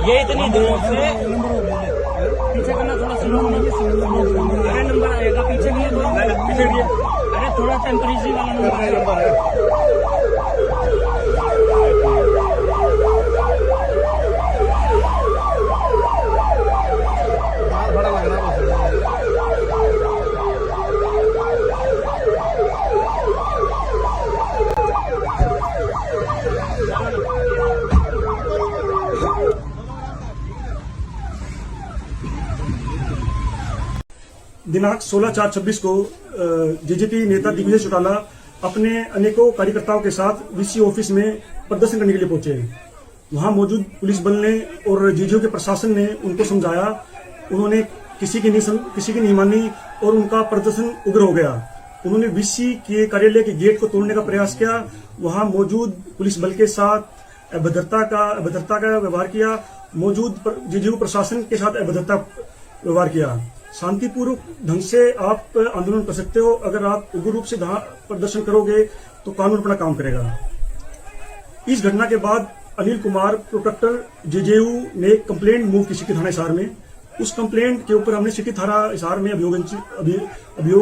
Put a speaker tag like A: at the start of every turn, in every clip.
A: ये इतनी देर से पीछे करना, थोड़ा स्लो होना। अरे नंबर आएगा पीछे भी, पीछे भी। अरे थोड़ा टेम्परेचर वाला नंबर है।
B: बड़ा लग रहा है।
C: दिनांक 16/4/26 को जेजेपी नेता दिग्विजय चौटाला अपने अनेकों कार्यकर्ताओं के साथ वीसी ऑफिस में प्रदर्शन करने के लिए पहुंचे। वहां मौजूद पुलिस बल ने और जेजेओ के प्रशासन ने उनको समझाया। उन्होंने किसी की नहीं मानी और उनका प्रदर्शन उग्र हो गया। उन्होंने वीसी के कार्यालय के गेट को तोड़ने का प्रयास किया। वहां मौजूद पुलिस बल के साथ अभद्रता का व्यवहार किया। मौजूद जेजेओ प्रशासन के साथ अभद्रता व्यवहार किया। शांतिपूर्वक ढंग से आप आंदोलन कर सकते हो। अगर आप उग्र रूप से प्रदर्शन करोगे तो कानून अपना काम करेगा। इस घटना के बाद अनिल कुमार प्रोटेक्टर जेजेयू ने एक कंप्लेंट मूव की सिटी थाना हिसार में। उस कंप्लेंट के ऊपर हमने सिटी थाना हिसार में अभियोग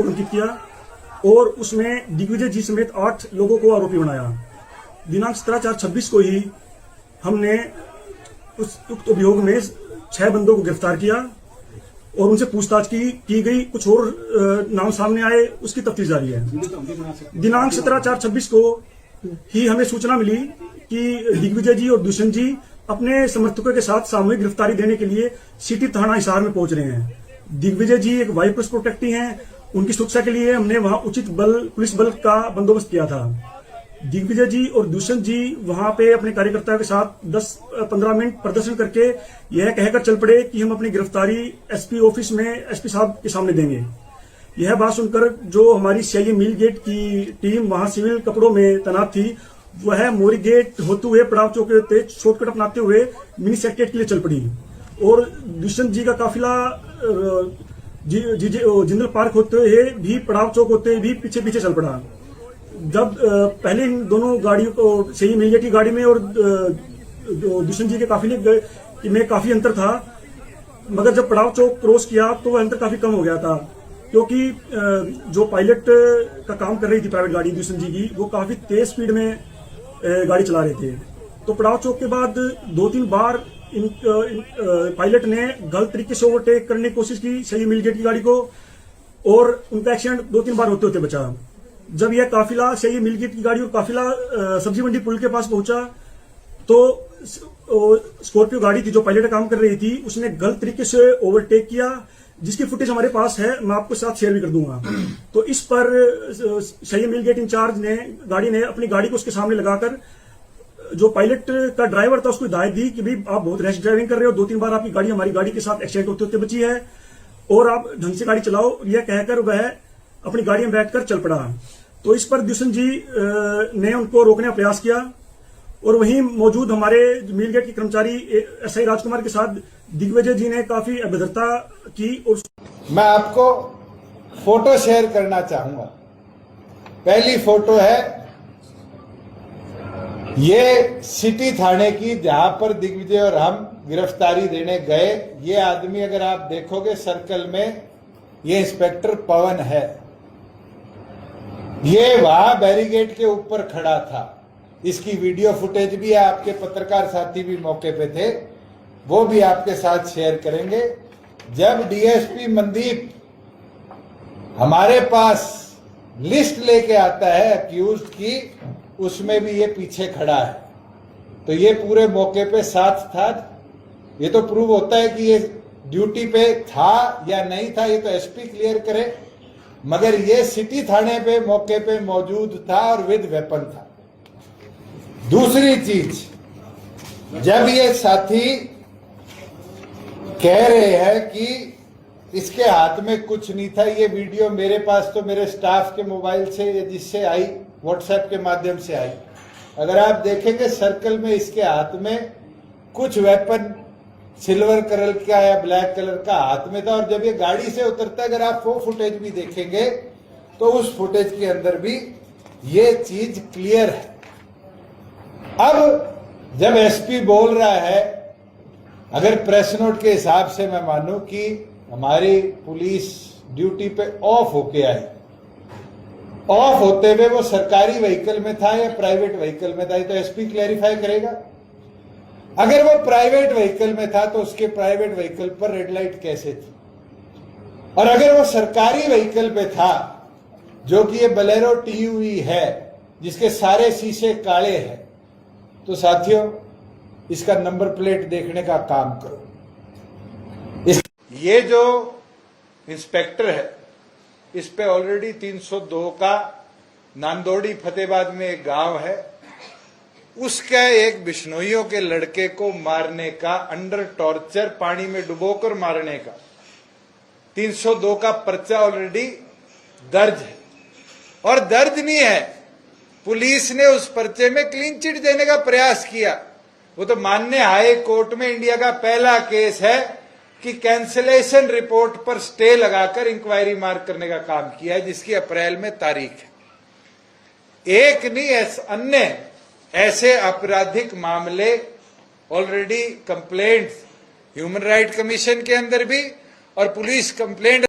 C: अंकित किया और उसमें दिग्विजय जी समेत 8 लोगों को आरोपी बनाया। दिनांक 17/4/26 को ही हमने उस उक्त अभियोग में 6 बंदों को गिरफ्तार किया और उनसे पूछताछ की गई। कुछ और नाम सामने आए, उसकी तफ्तीश जारी है। दिनांक 17/4/26 को ही हमें सूचना मिली कि दिग्विजय जी और दुष्यंत जी अपने समर्थकों के साथ सामूहिक गिरफ्तारी देने के लिए सिटी थाना हिसार में पहुंच रहे हैं। दिग्विजय जी एक वायु पुलिस प्रोटेक्टी हैं। उनकी सुरक्षा के लिए हमने वहां उचित पुलिस बल का बंदोबस्त किया था। दिग्विजय जी और दुष्यंत जी वहां पे अपने कार्यकर्ताओं के साथ 10-15 मिनट प्रदर्शन करके यह कहकर चल पड़े कि हम अपनी गिरफ्तारी एसपी ऑफिस में एसपी साहब के सामने देंगे। यह बात सुनकर जो हमारी सीआईए मिल गेट की टीम वहां सिविल कपड़ों में तैनात थी, वह मोरी गेट होते हुए पड़ाव चौक होते शॉर्टकट अपनाते हुए मिनी सेक्रेट के लिए चल पड़ी और दुष्यंत जी का काफिला जिंदल पार्क होते हुए भी पड़ाव चौक होते हुए भी पीछे चल पड़ा। जब पहले इन दोनों गाड़ियों को सही मिल गई की गाड़ी में और दुष्यंत जी के काफिले में काफी अंतर था, मगर जब पड़ाव चौक क्रॉस किया तो वह अंतर काफी कम हो गया था, क्योंकि जो पायलट का काम कर रही थी प्राइवेट गाड़ी दुष्यंत जी की, वो काफी तेज स्पीड में गाड़ी चला रहे थे। तो पड़ाव चौक के बाद 2-3 बार इन पायलट ने गलत तरीके से ओवरटेक करने की कोशिश की सही मिल गेट की गाड़ी को और उनका एक्सीडेंट 2-3 बार होते बचा। जब यह काफिला सही मिलगेट की गाड़ी और काफिला सब्जी मंडी पुल के पास पहुंचा तो स्कॉर्पियो गाड़ी थी जो पायलट काम कर रही थी, उसने गलत तरीके से ओवरटेक किया, जिसकी फुटेज हमारे पास है, मैं आपको साथ शेयर भी कर दूंगा। तो इस पर सही मिलगेट इंचार्ज ने अपनी गाड़ी को उसके सामने लगाकर जो पायलट का ड्राइवर था उसको हिदायत दी कि भाई आप बहुत रैश ड्राइविंग कर रहे हो, 2-3 बार आपकी गाड़ी हमारी गाड़ी के साथ एक्सीडेंट होते बची है और आप ढंग से गाड़ी चलाओ। यह कहकर वह अपनी गाड़ी में बैठकर चल पड़ा। तो इस पर दुष्यंत जी ने उनको रोकने का प्रयास किया और वहीं मौजूद हमारे मिलगेट के कर्मचारी एसआई राजकुमार के साथ दिग्विजय जी ने काफी अभद्रता की। और
B: मैं आपको फोटो शेयर करना चाहूंगा। पहली फोटो है ये सिटी थाने की, जहां पर दिग्विजय और हम गिरफ्तारी देने गए। ये आदमी अगर आप देखोगे सर्कल में, ये इंस्पेक्टर पवन है। ये वहां बैरिकेड के ऊपर खड़ा था। इसकी वीडियो फुटेज भी है, आपके पत्रकार साथी भी मौके पे थे, वो भी आपके साथ शेयर करेंगे। जब डीएसपी मनदीप हमारे पास लिस्ट लेके आता है अक्यूज्ड की, उसमें भी ये पीछे खड़ा है। तो ये पूरे मौके पे साथ था। ये तो प्रूव होता है कि ये ड्यूटी पे था या नहीं था, ये तो एसपी क्लियर करे, मगर ये सिटी थाने पे मौके पे मौजूद था और विद वेपन था। दूसरी चीज, जब ये साथी कह रहे हैं कि इसके हाथ में कुछ नहीं था, ये वीडियो मेरे पास तो मेरे स्टाफ के मोबाइल से जिससे आई, व्हाट्सएप के माध्यम से आई। अगर आप देखेंगे सर्कल में इसके हाथ में कुछ वेपन सिल्वर कलर का या ब्लैक कलर का हाथ में था। और जब ये गाड़ी से उतरता है, अगर आप वो फुटेज भी देखेंगे तो उस फुटेज के अंदर भी ये चीज क्लियर है। अब जब एसपी बोल रहा है अगर प्रेस नोट के हिसाब से मैं मानूं कि हमारी पुलिस ड्यूटी पे ऑफ होके आई, ऑफ होते हुए वो सरकारी व्हीकल में था या प्राइवेट व्हीकल में था, ये तो एसपी क्लैरिफाई करेगा। अगर वो प्राइवेट व्हीकल में था तो उसके प्राइवेट व्हीकल पर रेड लाइट कैसे थी, और अगर वो सरकारी व्हीकल पे था जो कि ये बलेरो टीयूवी है जिसके सारे शीशे काले हैं, तो साथियों इसका नंबर प्लेट देखने का काम करो। ये जो इंस्पेक्टर है इस पे ऑलरेडी 302 का नांदोड़ी फतेहाबाद में एक गांव है, उसका एक बिश्नोइयों के लड़के को मारने का, अंडर टॉर्चर पानी में डुबोकर मारने का 302 का पर्चा ऑलरेडी दर्ज है। और दर्ज नहीं है, पुलिस ने उस पर्चे में क्लीन चिट देने का प्रयास किया। वो तो माननीय हाई कोर्ट में इंडिया का पहला केस है कि कैंसिलेशन रिपोर्ट पर स्टे लगाकर इंक्वायरी मार्क करने का काम किया है, जिसकी अप्रैल में तारीख है। एक नहीं अन्य ऐसे आपराधिक मामले already complaints human right commission के अंदर भी और पुलिस कंप्लेंट